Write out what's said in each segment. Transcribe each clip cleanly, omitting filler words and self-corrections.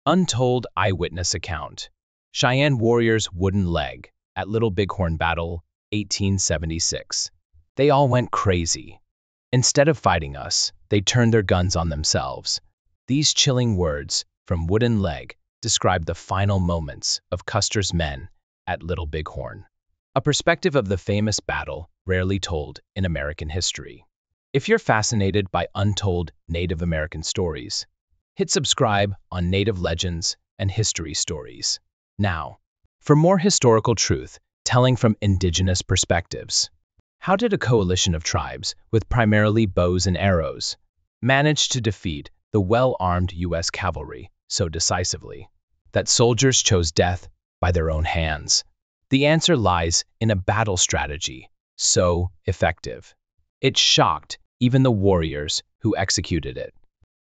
Untold eyewitness account. Cheyenne warriors' wooden leg at Little Bighorn Battle, 1876. They all went crazy. Instead of fighting us, they turned their guns on themselves. These chilling words from Wooden Leg describe the final moments of Custer's men at Little Bighorn, a perspective of the famous battle rarely told in American history. If you're fascinated by untold Native American stories, hit subscribe on Native Legends and History Stories. Now, for more historical truth telling from Indigenous perspectives. How did a coalition of tribes with primarily bows and arrows manage to defeat the well-armed U.S. cavalry so decisively that soldiers chose death by their own hands? The answer lies in a battle strategy so effective. It shocked even the warriors who executed it.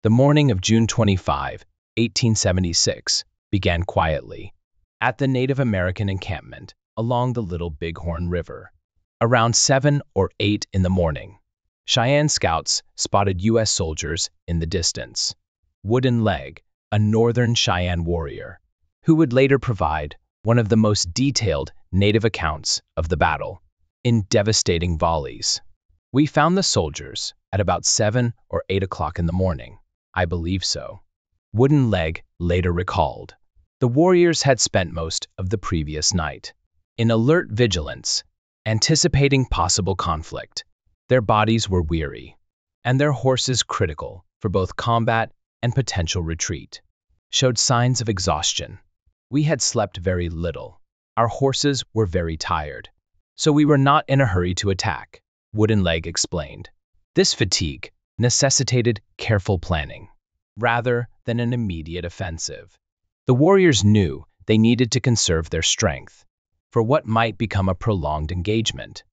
The morning of June 25, 1876, began quietly at the Native American encampment along the Little Bighorn River. Around 7 or 8 in the morning, Cheyenne scouts spotted U.S. soldiers in the distance. Wooden Leg, a Northern Cheyenne warrior, who would later provide one of the most detailed Native accounts of the battle, in devastating volleys. We found the soldiers at about 7 or 8 o'clock in the morning. I believe so. Wooden Leg later recalled. The warriors had spent most of the previous night in alert vigilance, anticipating possible conflict. Their bodies were weary, and their horses, critical for both combat and potential retreat, showed signs of exhaustion. We had slept very little. Our horses were very tired, so we were not in a hurry to attack, Wooden Leg explained. This fatigue necessitated careful planning, rather than an immediate offensive. The warriors knew they needed to conserve their strength for what might become a prolonged engagement.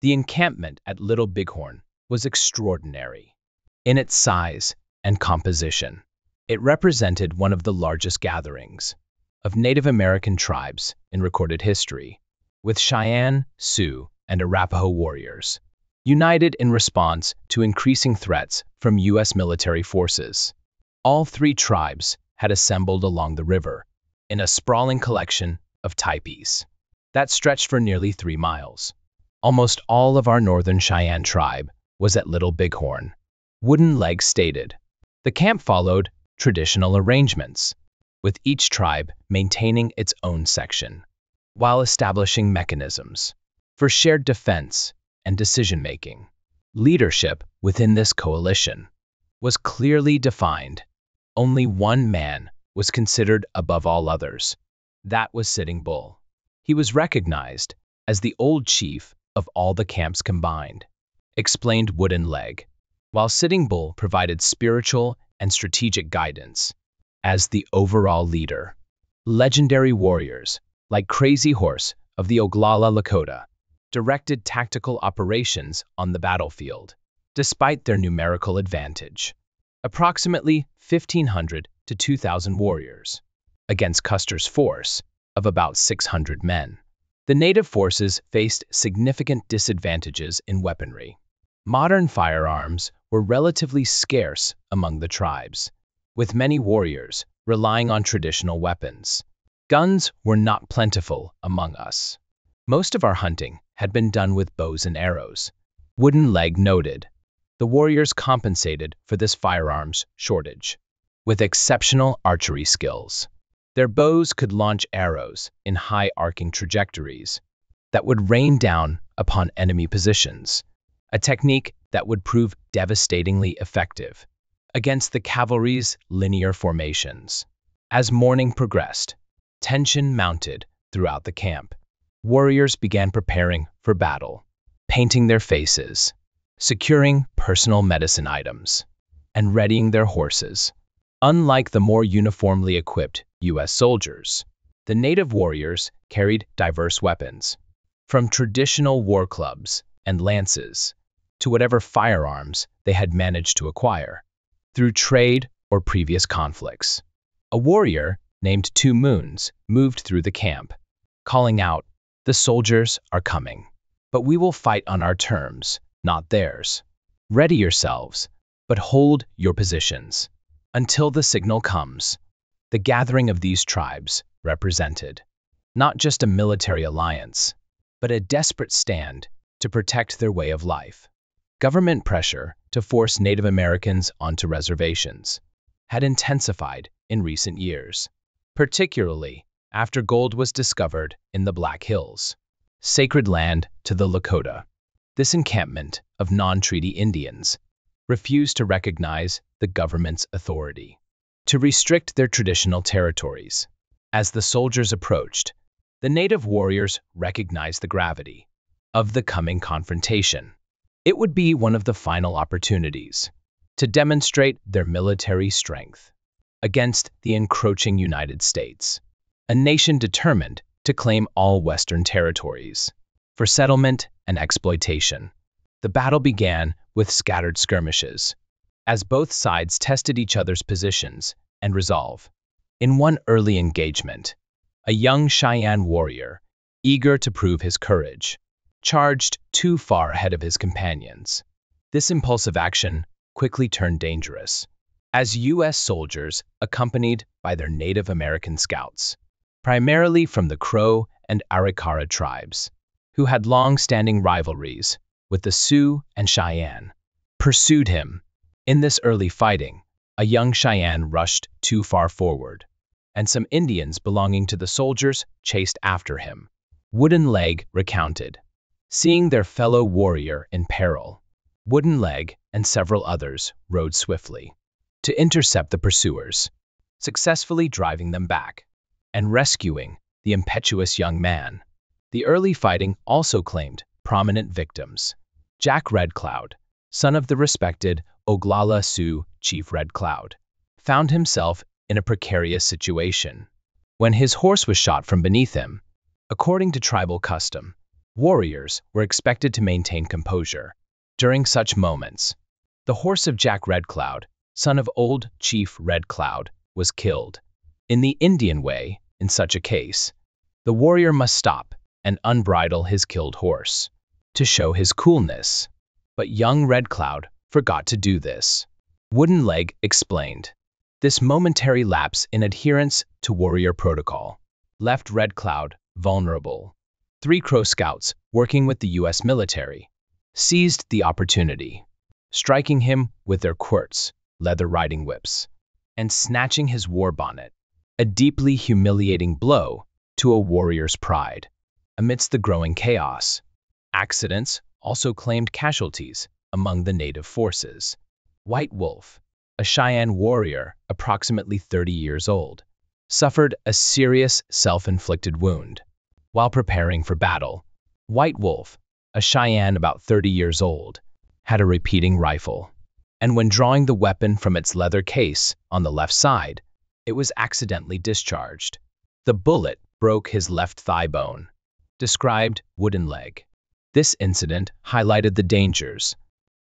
The encampment at Little Bighorn was extraordinary in its size and composition. It represented one of the largest gatherings of Native American tribes in recorded history, with Cheyenne, Sioux, and Arapaho warriors united in response to increasing threats from U.S. military forces. All three tribes had assembled along the river in a sprawling collection of teepees that stretched for nearly 3 miles. Almost all of our Northern Cheyenne tribe was at Little Bighorn, Wooden Leg stated. The camp followed traditional arrangements, with each tribe maintaining its own section, while establishing mechanisms for shared defense and decision-making. Leadership within this coalition was clearly defined. Only one man was considered above all others. That was Sitting Bull. He was recognized as the old chief of all the camps combined, explained Wooden Leg, while Sitting Bull provided spiritual and strategic guidance as the overall leader. Legendary warriors, like Crazy Horse of the Oglala Lakota, directed tactical operations on the battlefield, despite their numerical advantage. Approximately 1,500 to 2,000 warriors, against Custer's force of about 600 men. The native forces faced significant disadvantages in weaponry. Modern firearms were relatively scarce among the tribes, with many warriors relying on traditional weapons. Guns were not plentiful among us. Most of our hunting had been done with bows and arrows, Wooden Leg noted. The warriors compensated for this firearms shortage with exceptional archery skills. Their bows could launch arrows in high arcing trajectories that would rain down upon enemy positions, a technique that would prove devastatingly effective against the cavalry's linear formations. As morning progressed, tension mounted throughout the camp. Warriors began preparing for battle, painting their faces, securing personal medicine items, and readying their horses. Unlike the more uniformly equipped U.S. soldiers, the native warriors carried diverse weapons, from traditional war clubs and lances to whatever firearms they had managed to acquire through trade or previous conflicts. A warrior named 2 Moons moved through the camp, calling out, "The soldiers are coming, but we will fight on our terms, not theirs. Ready yourselves, but hold your positions until the signal comes." The gathering of these tribes represented not just a military alliance, but a desperate stand to protect their way of life. Government pressure to force Native Americans onto reservations had intensified in recent years, particularly after gold was discovered in the Black Hills, sacred land to the Lakota. This encampment of non-treaty Indians refused to recognize the government's authority to restrict their traditional territories. As the soldiers approached, the native warriors recognized the gravity of the coming confrontation. It would be one of the final opportunities to demonstrate their military strength against the encroaching United States, a nation determined to claim all Western territories for settlement and exploitation. The battle began with scattered skirmishes, as both sides tested each other's positions and resolve. In one early engagement, a young Cheyenne warrior, eager to prove his courage, charged too far ahead of his companions. This impulsive action quickly turned dangerous, as U.S. soldiers, accompanied by their Native American scouts, primarily from the Crow and Arikara tribes, who had long-standing rivalries with the Sioux and Cheyenne, pursued him. In this early fighting, a young Cheyenne rushed too far forward, and some Indians belonging to the soldiers chased after him. Wooden Leg recounted seeing their fellow warrior in peril. Wooden Leg and several others rode swiftly to intercept the pursuers, successfully driving them back and rescuing the impetuous young man. The early fighting also claimed prominent victims. Jack Red Cloud, son of the respected Oglala Sioux chief Red Cloud, found himself in a precarious situation when his horse was shot from beneath him. According to tribal custom, warriors were expected to maintain composure during such moments. The horse of Jack Red Cloud, son of old Chief Red Cloud, was killed. In the Indian way, in such a case, the warrior must stop and unbridle his killed horse to show his coolness. But young Red Cloud forgot to do this. Wooden Leg explained. This momentary lapse in adherence to warrior protocol left Red Cloud vulnerable. 3 Crow scouts, working with the U.S. military, seized the opportunity, striking him with their quirts, leather riding whips, and snatching his war bonnet, a deeply humiliating blow to a warrior's pride. Amidst the growing chaos, accidents also claimed casualties among the native forces. White Wolf, a Cheyenne warrior approximately 30 years old, suffered a serious self-inflicted wound. While preparing for battle, White Wolf, a Cheyenne about 30 years old, had a repeating rifle, and when drawing the weapon from its leather case on the left side, it was accidentally discharged. The bullet broke his left thigh bone, described Wooden Leg. This incident highlighted the dangers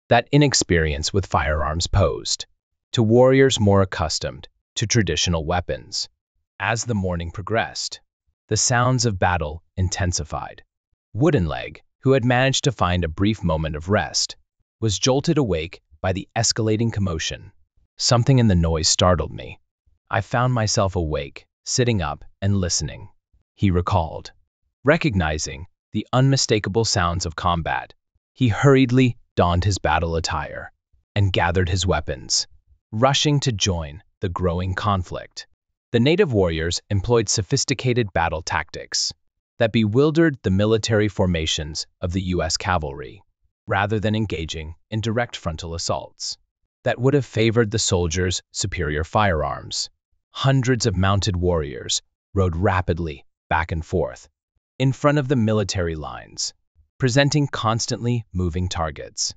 that inexperience with firearms posed to warriors more accustomed to traditional weapons. As the morning progressed, the sounds of battle intensified. Wooden Leg, who had managed to find a brief moment of rest, was jolted awake by the escalating commotion. Something in the noise startled me. I found myself awake, sitting up and listening, he recalled. Recognizing the unmistakable sounds of combat, he hurriedly donned his battle attire and gathered his weapons, rushing to join the growing conflict. The native warriors employed sophisticated battle tactics that bewildered the military formations of the U.S. cavalry, rather than engaging in direct frontal assaults that would have favored the soldiers' superior firearms. Hundreds of mounted warriors rode rapidly back and forth in front of the military lines, presenting constantly moving targets.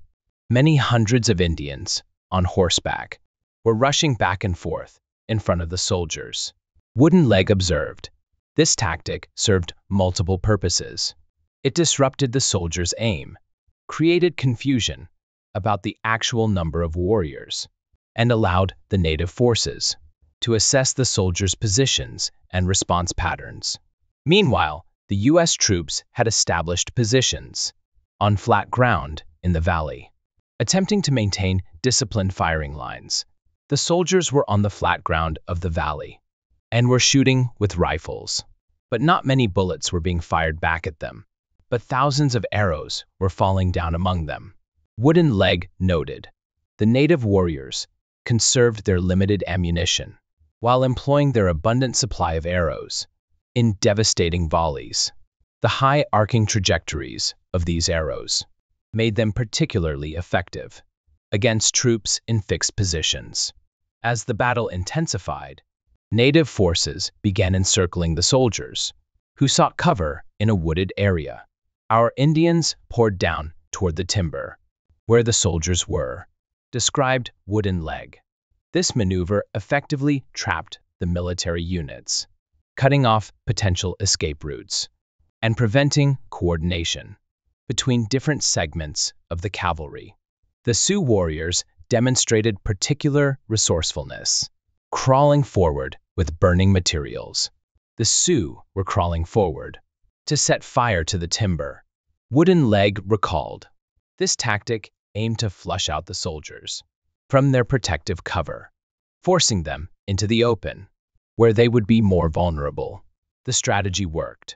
Many hundreds of Indians, on horseback, were rushing back and forth in front of the soldiers. Wooden Leg observed. This tactic served multiple purposes. It disrupted the soldiers' aim, created confusion about the actual number of warriors, and allowed the native forces to assess the soldiers' positions and response patterns. Meanwhile, the U.S. troops had established positions on flat ground in the valley, attempting to maintain disciplined firing lines. The soldiers were on the flat ground of the valley, and were shooting with rifles. But not many bullets were being fired back at them, but thousands of arrows were falling down among them. Wooden Leg noted, the native warriors conserved their limited ammunition while employing their abundant supply of arrows in devastating volleys. The high arcing trajectories of these arrows made them particularly effective against troops in fixed positions. As the battle intensified, native forces began encircling the soldiers, who sought cover in a wooded area. Our Indians poured down toward the timber, where the soldiers were, described Wooden Leg. This maneuver effectively trapped the military units, cutting off potential escape routes and preventing coordination between different segments of the cavalry. The Sioux warriors demonstrated particular resourcefulness, crawling forward with burning materials. The Sioux were crawling forward to set fire to the timber. Wooden Leg recalled, this tactic aimed to flush out the soldiers from their protective cover, forcing them into the open, where they would be more vulnerable. The strategy worked.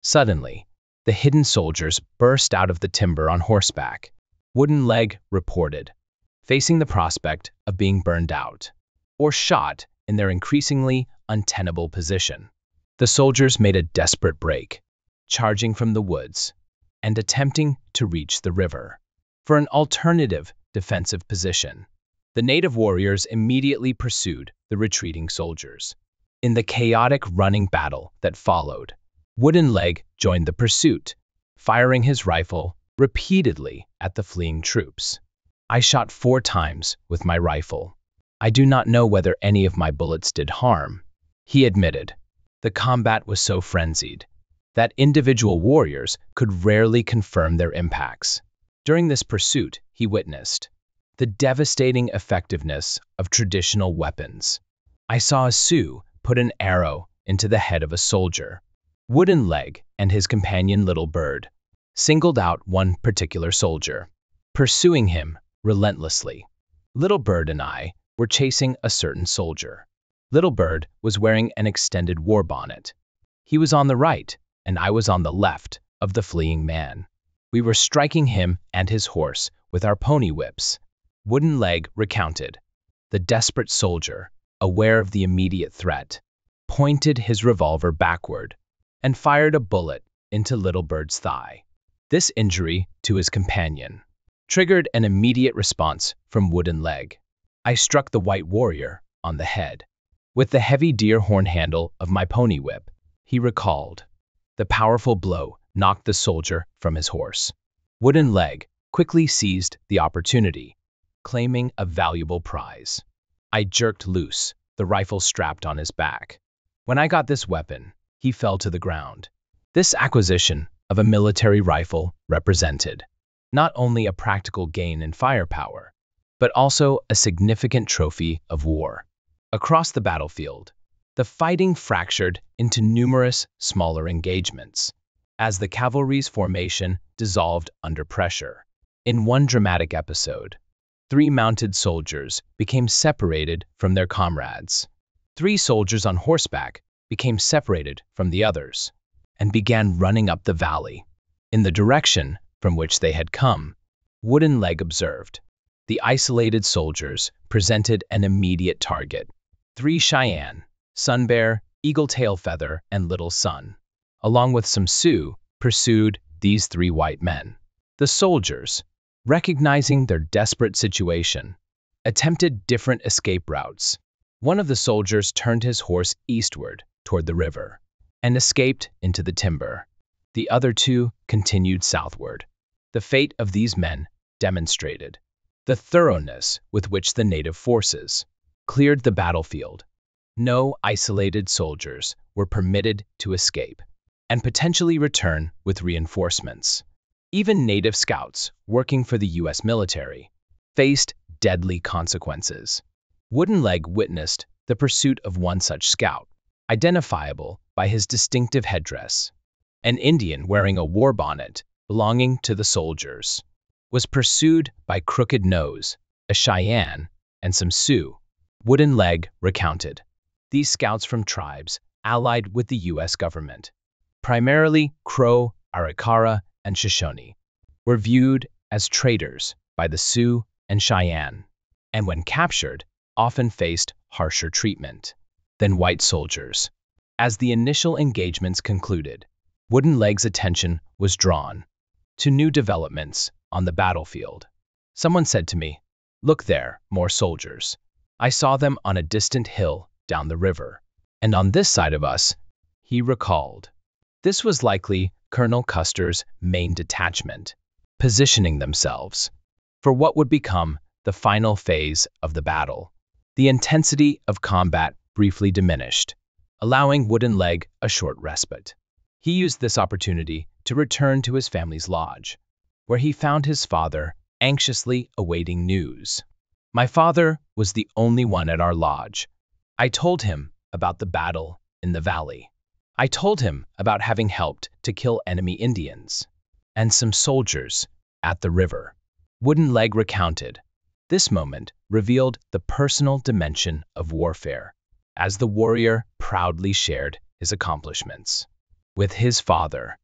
Suddenly, the hidden soldiers burst out of the timber on horseback. Wooden Leg reported, facing the prospect of being burned out or shot in their increasingly untenable position. The soldiers made a desperate break, charging from the woods and attempting to reach the river for an alternative defensive position. The native warriors immediately pursued the retreating soldiers. In the chaotic running battle that followed, Wooden Leg joined the pursuit, firing his rifle repeatedly at the fleeing troops. I shot 4 times with my rifle. I do not know whether any of my bullets did harm, he admitted. The combat was so frenzied that individual warriors could rarely confirm their impacts. During this pursuit, he witnessed the devastating effectiveness of traditional weapons. I saw a Sioux put an arrow into the head of a soldier. Wooden Leg and his companion Little Bird singled out one particular soldier, pursuing him relentlessly. Little Bird and I were chasing a certain soldier. Little Bird was wearing an extended war bonnet. He was on the right, and I was on the left of the fleeing man. We were striking him and his horse with our pony whips. Wooden Leg recounted. The desperate soldier, aware of the immediate threat, pointed his revolver backward and fired a bullet into Little Bird's thigh. This injury to his companion triggered an immediate response from Wooden Leg. I struck the white warrior on the head with the heavy deer horn handle of my pony whip, he recalled. The powerful blow knocked the soldier from his horse. Wooden Leg quickly seized the opportunity, claiming a valuable prize. I jerked loose the rifle strapped on his back. When I got this weapon, he fell to the ground. This acquisition of a military rifle represented not only a practical gain in firepower, but also a significant trophy of war. Across the battlefield, the fighting fractured into numerous smaller engagements as the cavalry's formation dissolved under pressure. In one dramatic episode, 3 mounted soldiers became separated from their comrades. 3 soldiers on horseback became separated from the others and began running up the valley in the direction from which they had come. Wooden Leg observed. The isolated soldiers presented an immediate target. 3 Cheyenne, Sun Bear, Eagle Tail Feather, and Little Sun, along with some Sioux, pursued these 3 white men. The soldiers, recognizing their desperate situation, attempted different escape routes. One of the soldiers turned his horse eastward toward the river and escaped into the timber. The other 2 continued southward. The fate of these men demonstrated the thoroughness with which the native forces cleared the battlefield. No isolated soldiers were permitted to escape and potentially return with reinforcements. Even native scouts working for the U.S. military faced deadly consequences. Wooden Leg witnessed the pursuit of one such scout, identifiable by his distinctive headdress. An Indian wearing a war bonnet belonging to the soldiers was pursued by Crooked Nose, a Cheyenne, and some Sioux. Wooden Leg recounted. These scouts from tribes allied with the U.S. government, primarily Crow, Arikara, and Shoshone, were viewed as traitors by the Sioux and Cheyenne, and when captured, often faced harsher treatment than white soldiers. As the initial engagements concluded, Wooden Leg's attention was drawn to new developments on the battlefield. Someone said to me, "Look there, more soldiers." I saw them on a distant hill down the river, and on this side of us, he recalled. This was likely Colonel Custer's main detachment, positioning themselves for what would become the final phase of the battle. The intensity of combat briefly diminished, allowing Wooden Leg a short respite. He used this opportunity to return to his family's lodge, where he found his father anxiously awaiting news. My father was the only one at our lodge. I told him about the battle in the valley. I told him about having helped to kill enemy Indians and some soldiers at the river. Wooden Leg recounted. This moment revealed the personal dimension of warfare, as the warrior proudly shared his accomplishments with his father.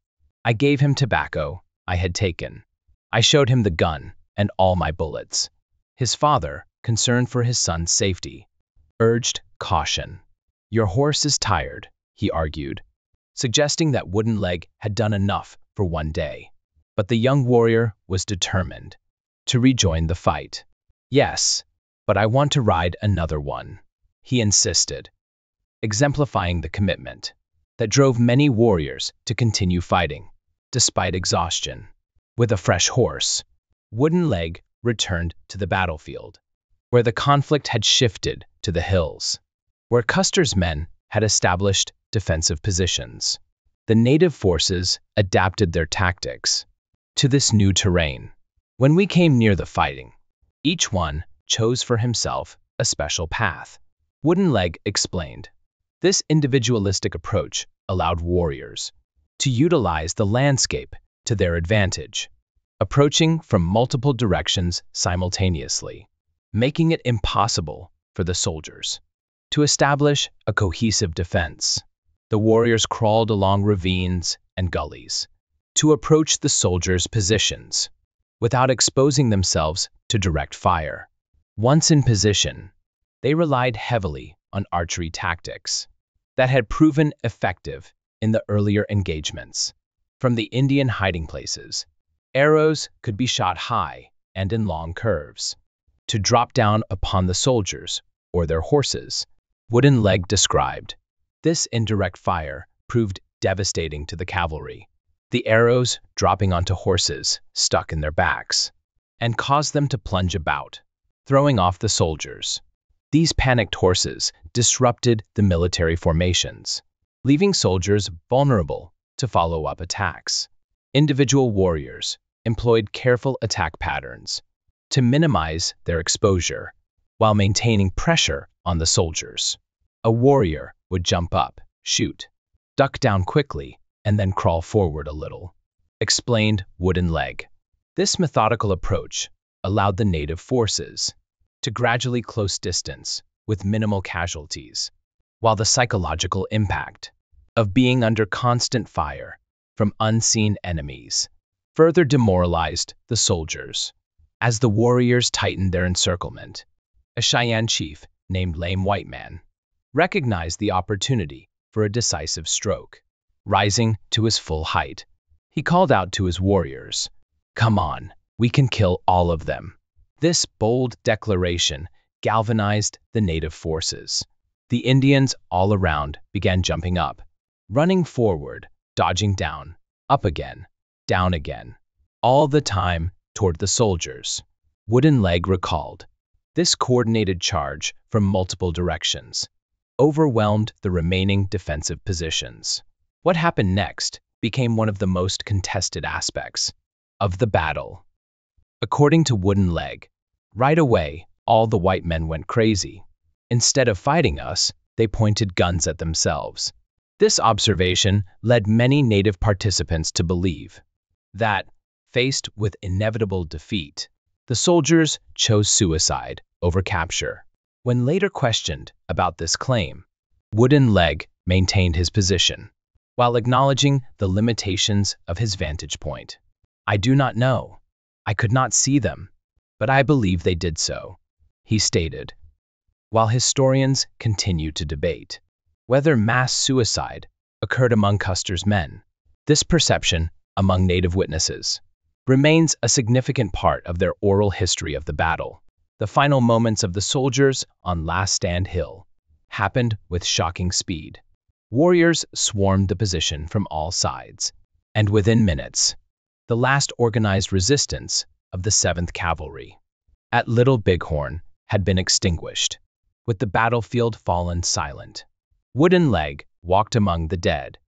I gave him tobacco I had taken. I showed him the gun and all my bullets. His father, concerned for his son's safety, urged caution. "Your horse is tired," he argued, suggesting that Wooden Leg had done enough for one day. But the young warrior was determined to rejoin the fight. "Yes, but I want to ride another one," he insisted, exemplifying the commitment that drove many warriors to continue fighting, despite exhaustion. With a fresh horse, Wooden Leg returned to the battlefield, where the conflict had shifted to the hills, where Custer's men had established defensive positions. The native forces adapted their tactics to this new terrain. When we came near the fighting, each one chose for himself a special path. Wooden Leg explained. This individualistic approach allowed warriors to utilize the landscape to their advantage, approaching from multiple directions simultaneously, making it impossible for the soldiers to establish a cohesive defense. The warriors crawled along ravines and gullies to approach the soldiers' positions without exposing themselves to direct fire. Once in position, they relied heavily on archery tactics that had proven effective in the earlier engagements. From the Indian hiding places, arrows could be shot high and in long curves to drop down upon the soldiers or their horses. Wooden Leg described. This indirect fire proved devastating to the cavalry. The arrows dropping onto horses stuck in their backs and caused them to plunge about, throwing off the soldiers. These panicked horses disrupted the military formations, leaving soldiers vulnerable to follow-up attacks. Individual warriors employed careful attack patterns to minimize their exposure while maintaining pressure on the soldiers. A warrior would jump up, shoot, duck down quickly, and then crawl forward a little, explained Wooden Leg. This methodical approach allowed the native forces to gradually close distance with minimal casualties, while the psychological impact of being under constant fire from unseen enemies further demoralized the soldiers. As the warriors tightened their encirclement, a Cheyenne chief named Lame White Man recognized the opportunity for a decisive stroke. Rising to his full height, he called out to his warriors, "Come on, we can kill all of them." This bold declaration galvanized the native forces. The Indians all around began jumping up, running forward, dodging down, up again, down again, all the time toward the soldiers. Wooden Leg recalled. This coordinated charge from multiple directions overwhelmed the remaining defensive positions. What happened next became one of the most contested aspects of the battle. According to Wooden Leg, right away, all the white men went crazy. Instead of fighting us, they pointed guns at themselves. This observation led many native participants to believe that, faced with inevitable defeat, the soldiers chose suicide over capture. When later questioned about this claim, Wooden Leg maintained his position, while acknowledging the limitations of his vantage point. "I do not know. I could not see them, but I believe they did so," he stated, while historians continue to debate whether mass suicide occurred among Custer's men. This perception, among Native witnesses, remains a significant part of their oral history of the battle. The final moments of the soldiers on Last Stand Hill happened with shocking speed. Warriors swarmed the position from all sides, and within minutes, the last organized resistance of the 7th Cavalry at Little Bighorn had been extinguished, with the battlefield fallen silent. Wooden Leg walked among the dead,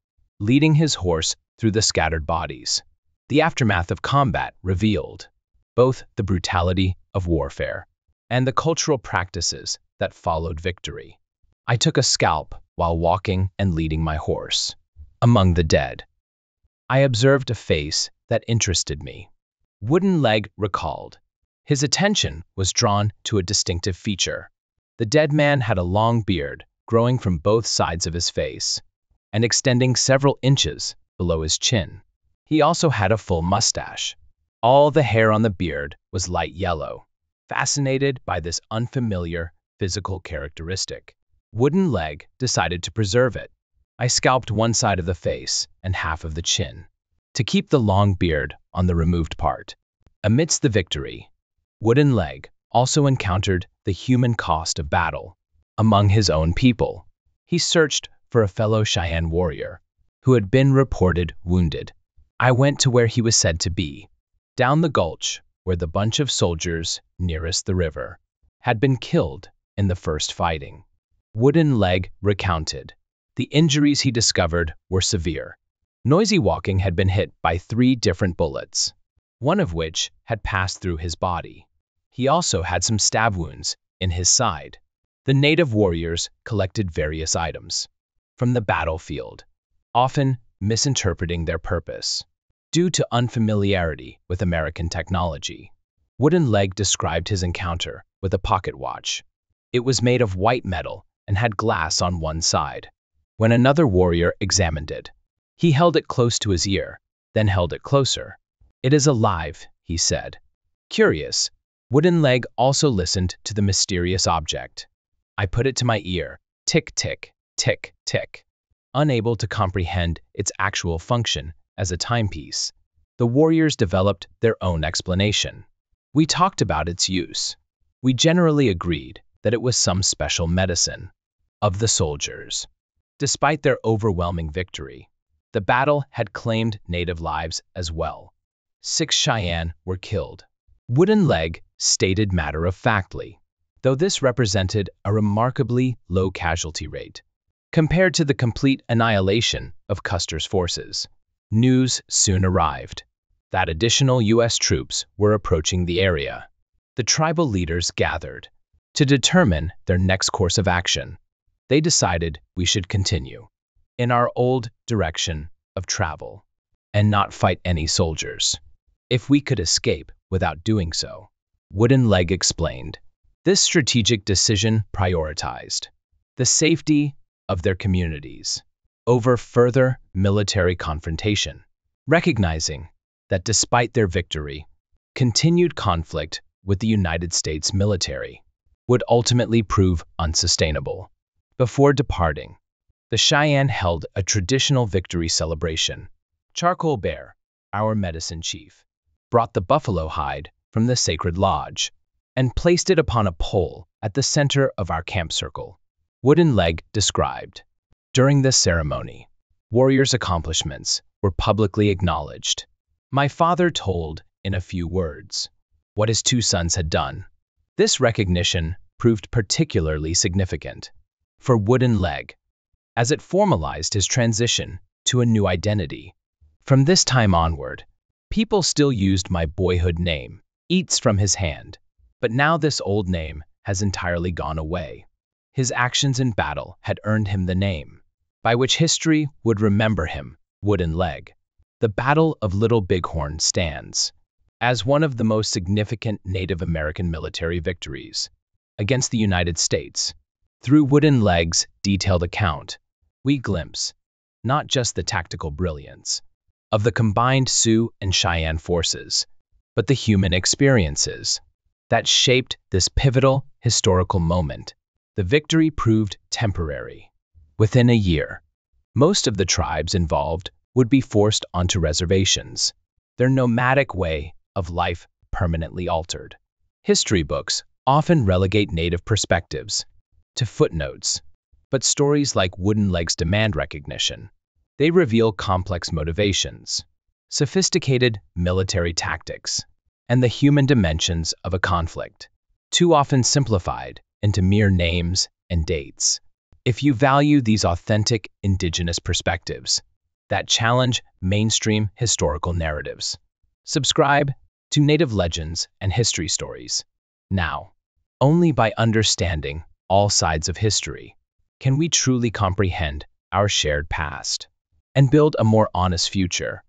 leading his horse through the scattered bodies. The aftermath of combat revealed both the brutality of warfare and the cultural practices that followed victory. I took a scalp while walking and leading my horse among the dead. I observed a face that interested me. Wooden Leg recalled. His attention was drawn to a distinctive feature. The dead man had a long beard growing from both sides of his face and extending several inches below his chin. He also had a full mustache. All the hair on the beard was light yellow. Fascinated by this unfamiliar physical characteristic, Wooden Leg decided to preserve it. I scalped one side of the face and half of the chin to keep the long beard on the removed part. Amidst the victory, Wooden Leg also encountered the human cost of battle. Among his own people, he searched for a fellow Cheyenne warrior who had been reported wounded. I went to where he was said to be, down the gulch where the bunch of soldiers nearest the river had been killed in the first fighting. Wooden Leg recounted. The injuries he discovered were severe. Noisy Walking had been hit by 3 different bullets, one of which had passed through his body. He also had some stab wounds in his side. The native warriors collected various items from the battlefield, often misinterpreting their purpose due to unfamiliarity with American technology. Wooden Leg described his encounter with a pocket watch. It was made of white metal and had glass on one side. When another warrior examined it, he held it close to his ear, then held it closer. "It is alive," he said. Curious, Wooden Leg also listened to the mysterious object. I put it to my ear, tick, tick, tick, tick. Unable to comprehend its actual function as a timepiece, the warriors developed their own explanation. We talked about its use. We generally agreed that it was some special medicine of the soldiers. Despite their overwhelming victory, the battle had claimed native lives as well. 6 Cheyenne were killed. Wooden Leg stated matter-of-factly, though this represented a remarkably low casualty rate compared to the complete annihilation of Custer's forces. News soon arrived that additional U.S. troops were approaching the area. The tribal leaders gathered to determine their next course of action. They decided we should continue in our old direction of travel and not fight any soldiers if we could escape without doing so. Wooden Leg explained. This strategic decision prioritized the safety of their communities over further military confrontation, recognizing that despite their victory, continued conflict with the United States military would ultimately prove unsustainable. Before departing, the Cheyenne held a traditional victory celebration. Charcoal Bear, our medicine chief, brought the buffalo hide from the sacred lodge and placed it upon a pole at the center of our camp circle. Wooden Leg described. During this ceremony, warriors' accomplishments were publicly acknowledged. My father told, in a few words, what his 2 sons had done. This recognition proved particularly significant for Wooden Leg, as it formalized his transition to a new identity. From this time onward, people still used my boyhood name, Eats from his hand, but now this old name has entirely gone away. His actions in battle had earned him the name by which history would remember him, Wooden Leg. The Battle of Little Bighorn stands as one of the most significant Native American military victories against the United States. Through Wooden Leg's detailed account, we glimpse not just the tactical brilliance of the combined Sioux and Cheyenne forces, but the human experiences that shaped this pivotal historical moment. The victory proved temporary. Within a year, most of the tribes involved would be forced onto reservations, their nomadic way of life permanently altered. History books often relegate Native perspectives to footnotes, but stories like Wooden Leg's demand recognition. They reveal complex motivations, sophisticated military tactics, and the human dimensions of a conflict, too often simplified into mere names and dates. If you value these authentic Indigenous perspectives that challenge mainstream historical narratives, subscribe to Native Legends and History Stories. Now, only by understanding all sides of history can we truly comprehend our shared past and build a more honest future.